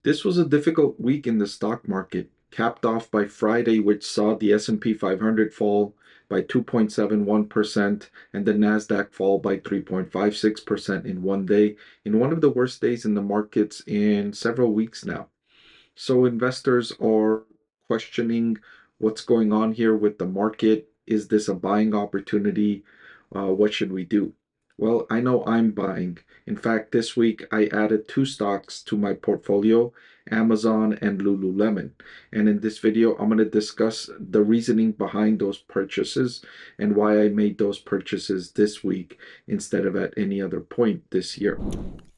This was a difficult week in the stock market, capped off by Friday, which saw the S&P 500 fall by 2.71% and the Nasdaq fall by 3.56% in one day, in one of the worst days in the markets in several weeks now. So investors are questioning what's going on here with the market. Is this a buying opportunity? What should we do? Well, I know I'm buying. In fact, this week I added two stocks to my portfolio, Amazon and Lululemon. And in this video, I'm going to discuss the reasoning behind those purchases and why I made those purchases this week instead of at any other point this year.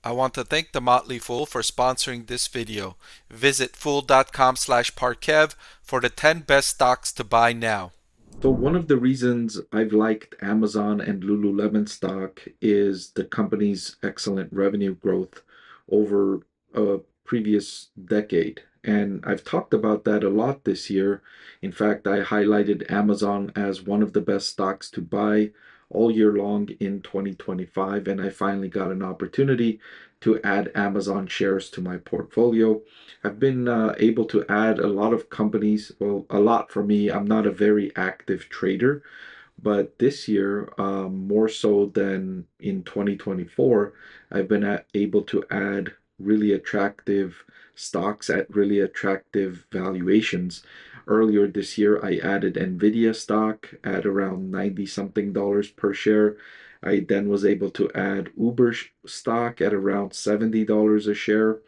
I want to thank The Motley Fool for sponsoring this video. Visit fool.com/parkev for the 10 best stocks to buy now. So one of the reasons I've liked Amazon and Lululemon stock is the company's excellent revenue growth over a previous decade. And I've talked about that a lot this year. In fact, I highlighted Amazon as one of the best stocks to buy all year long in 2025, and I finally got an opportunity to add Amazon shares to my portfolio. I've been able to add a lot of companies. Well, a lot for me. I'm not a very active trader, but this year, more so than in 2024, I've been able to add really attractive stocks at really attractive valuations. Earlier this year, I added Nvidia stock at around 90 something dollars per share. I then was able to add Uber stock at around $70 a share.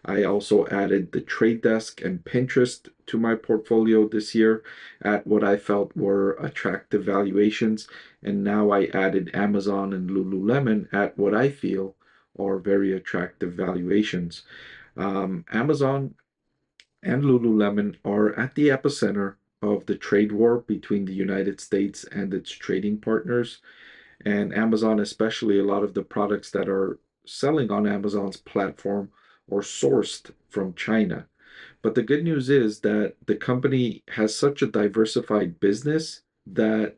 I also added the Trade Desk and Pinterest to my portfolio this year at what I felt were attractive valuations. And now I added Amazon and Lululemon at what I feel are very attractive valuations. Amazon and Lululemon are at the epicenter of the trade war between the United States and its trading partners. And Amazon, especially a lot of the products that are selling on Amazon's platform are sourced from China. But the good news is that the company has such a diversified business that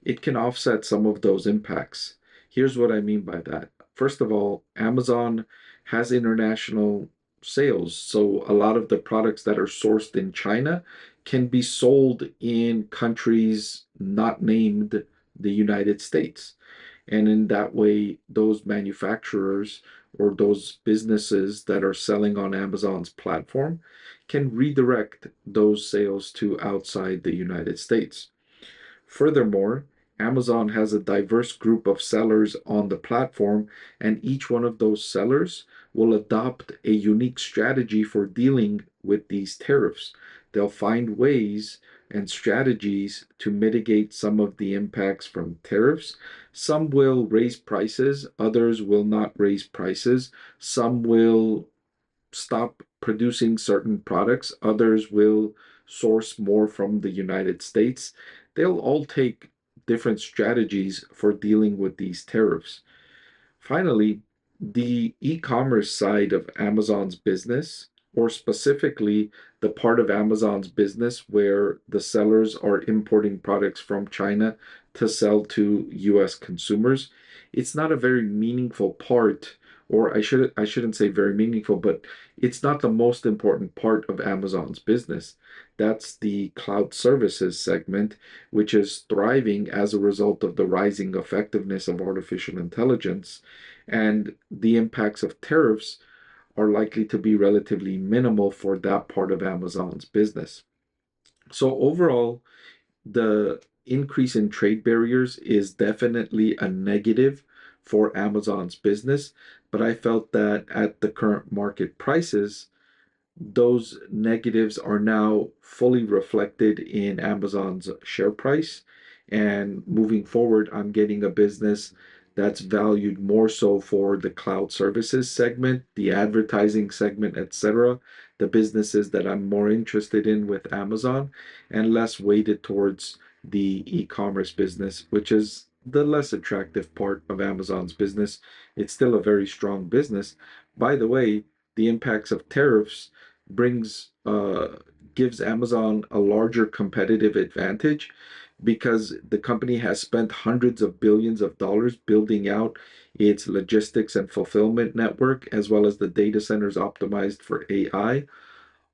it can offset some of those impacts. Here's what I mean by that. First of all, Amazon has international sales. So a lot of the products that are sourced in China can be sold in countries not named the United States. And in that way, those manufacturers or those businesses that are selling on Amazon's platform can redirect those sales to outside the United States. Furthermore, Amazon has a diverse group of sellers on the platform, and each one of those sellers will adopt a unique strategy for dealing with these tariffs. They'll find ways and strategies to mitigate some of the impacts from tariffs. Some will raise prices, others will not raise prices. Some will stop producing certain products, others will source more from the United States. They'll all take different strategies for dealing with these tariffs. Finally, the e commerce side of Amazon's business, or specifically the part of Amazon's business where the sellers are importing products from China to sell to US consumers, it's not a very meaningful part, or I shouldn't say very meaningful, but it's not the most important part of Amazon's business. That's the cloud services segment, which is thriving as a result of the rising effectiveness of artificial intelligence, and the impacts of tariffs are likely to be relatively minimal for that part of Amazon's business. So overall, the increase in trade barriers is definitely a negative for Amazon's business, but I felt that at the current market prices, those negatives are now fully reflected in Amazon's share price. And moving forward, I'm getting a business that's valued more so for the cloud services segment, the advertising segment, etc., the businesses that I'm more interested in with Amazon, and less weighted towards the e-commerce business, which is the less attractive part of Amazon's business. It's still a very strong business. By the way, the impacts of tariffs brings gives Amazon a larger competitive advantage because the company has spent hundreds of billions of dollars building out its logistics and fulfillment network, as well as the data centers optimized for AI.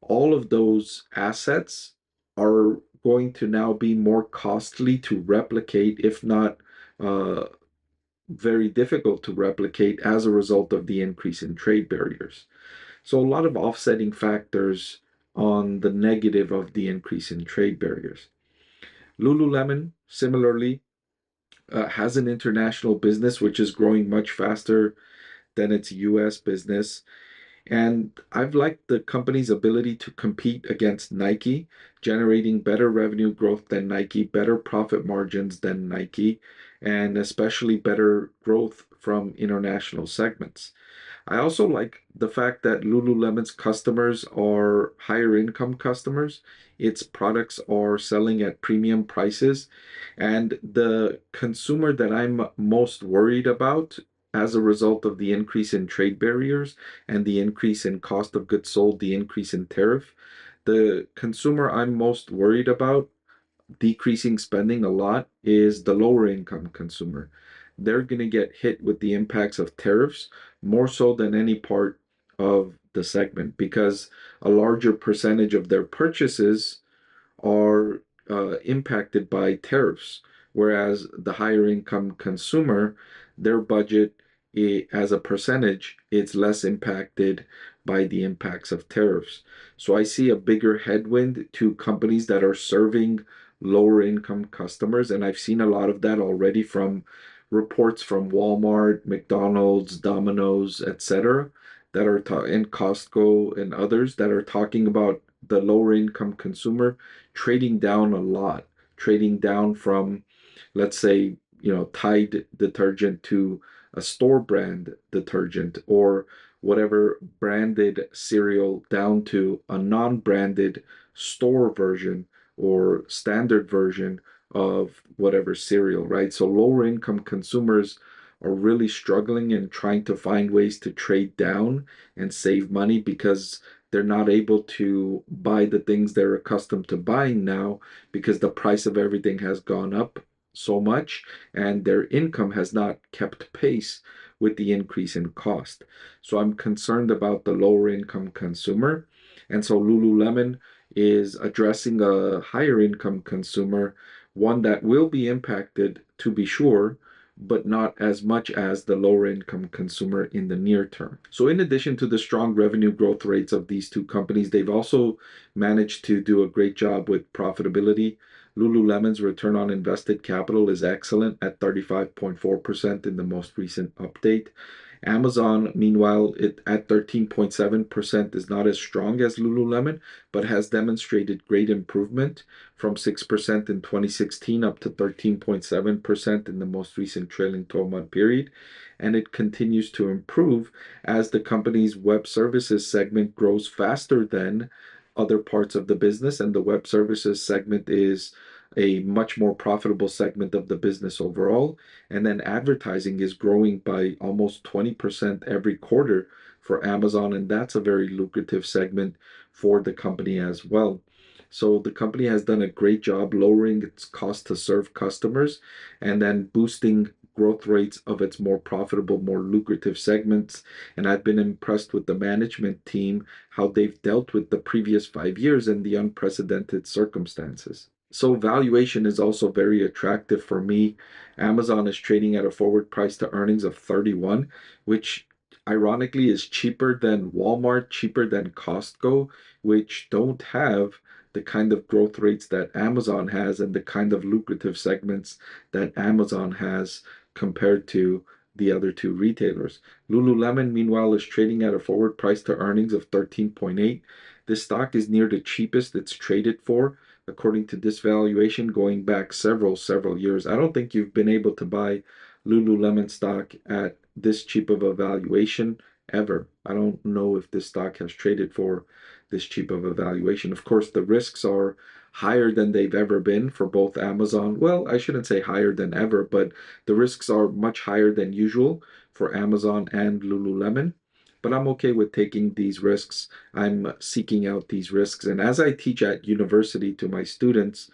All of those assets are going to now be more costly to replicate, if not uh, very difficult to replicate as a result of the increase in trade barriers. So, a lot of offsetting factors on the negative of the increase in trade barriers. Lululemon, similarly, has an international business which is growing much faster than its US business. And I've liked the company's ability to compete against Nike, generating better revenue growth than Nike, better profit margins than Nike, and especially better growth from international segments. I also like the fact that Lululemon's customers are higher income customers. Its products are selling at premium prices. And the consumer that I'm most worried about as a result of the increase in trade barriers and the increase in cost of goods sold, the increase in tariff, the consumer I'm most worried about decreasing spending a lot is the lower income consumer. They're going to get hit with the impacts of tariffs more so than any part of the segment because a larger percentage of their purchases are impacted by tariffs, whereas the higher income consumer, their budget as a percentage, it's less impacted by the impacts of tariffs. So I see a bigger headwind to companies that are serving lower income customers, and I've seen a lot of that already from reports from Walmart, McDonald's, Domino's, etc., that are and Costco and others that are talking about the lower income consumer trading down a lot, trading down from, let's say, Tide detergent to a store brand detergent or whatever branded cereal down to a non-branded store version or standard version of whatever cereal, right? So lower income consumers are really struggling and trying to find ways to trade down and save money because they're not able to buy the things they're accustomed to buying now because the price of everything has gone up so much and their income has not kept pace with the increase in cost. So I'm concerned about the lower income consumer. And so Lululemon is addressing a higher income consumer, one that will be impacted to be sure, but not as much as the lower income consumer in the near term. So, in addition to the strong revenue growth rates of these two companies, they've also managed to do a great job with profitability. Lululemon's return on invested capital is excellent at 35.4% in the most recent update. Amazon, meanwhile, it at 13.7% is not as strong as Lululemon, but has demonstrated great improvement from 6% in 2016 up to 13.7% in the most recent trailing 12-month period. And it continues to improve as the company's web services segment grows faster than other parts of the business. And the web services segment is a much more profitable segment of the business overall. And then advertising is growing by almost 20% every quarter for Amazon. And that's a very lucrative segment for the company as well. So the company has done a great job lowering its cost to serve customers and then boosting growth rates of its more profitable, more lucrative segments. And I've been impressed with the management team, how they've dealt with the previous 5 years and the unprecedented circumstances. So valuation is also very attractive for me. Amazon is trading at a forward price to earnings of 31, which ironically is cheaper than Walmart, cheaper than Costco, which don't have the kind of growth rates that Amazon has and the kind of lucrative segments that Amazon has compared to the other two retailers. Lululemon, meanwhile, is trading at a forward price to earnings of 13.8. This stock is near the cheapest it's traded for according to this valuation going back several years. I don't think you've been able to buy Lululemon stock at this cheap of a valuation ever. I don't know if this stock has traded for this cheap of a valuation. Of course, the risks are higher than they've ever been for both Amazon. Well, I shouldn't say higher than ever, but the risks are much higher than usual for Amazon and Lululemon. But I'm okay with taking these risks. I'm seeking out these risks. And as I teach at university to my students,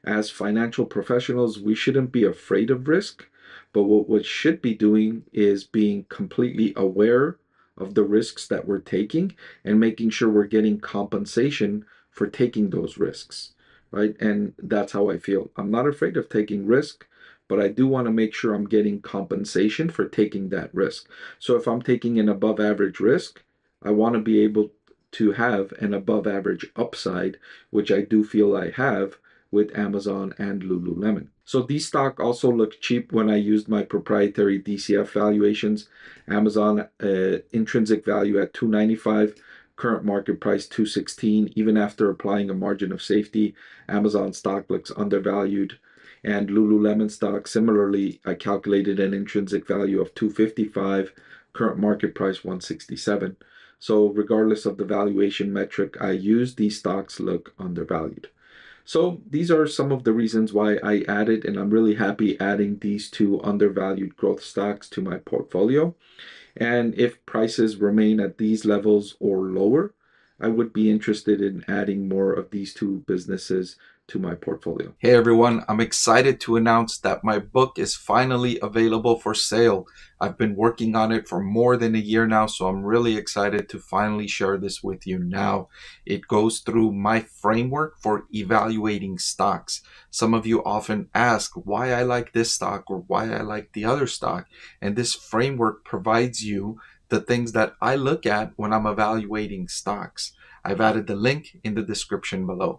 As financial professionals, we shouldn't be afraid of risk, but what we should be doing is being completely aware of the risks that we're taking and making sure we're getting compensation for taking those risks, right? And that's how I feel. I'm not afraid of taking risk, but I do want to make sure I'm getting compensation for taking that risk. So if I'm taking an above average risk, I want to be able to have an above average upside, which I do feel I have with Amazon and Lululemon. So these stock also looked cheap when I used my proprietary DCF valuations. Amazon intrinsic value at 295, current market price 216. Even after applying a margin of safety, Amazon stock looks undervalued. And Lululemon stock, similarly, I calculated an intrinsic value of 255, current market price 167. So regardless of the valuation metric I use, these stocks look undervalued. So these are some of the reasons why I added, and I'm really happy adding these two undervalued growth stocks to my portfolio. And if prices remain at these levels or lower, I would be interested in adding more of these two businesses to my portfolio. Hey everyone, I'm excited to announce that my book is finally available for sale. I've been working on it for more than a year now, so I'm really excited to finally share this with you now. It goes through my framework for evaluating stocks. Some of you often ask why I like this stock or why I like the other stock, and this framework provides you the things that I look at when I'm evaluating stocks. I've added the link in the description below.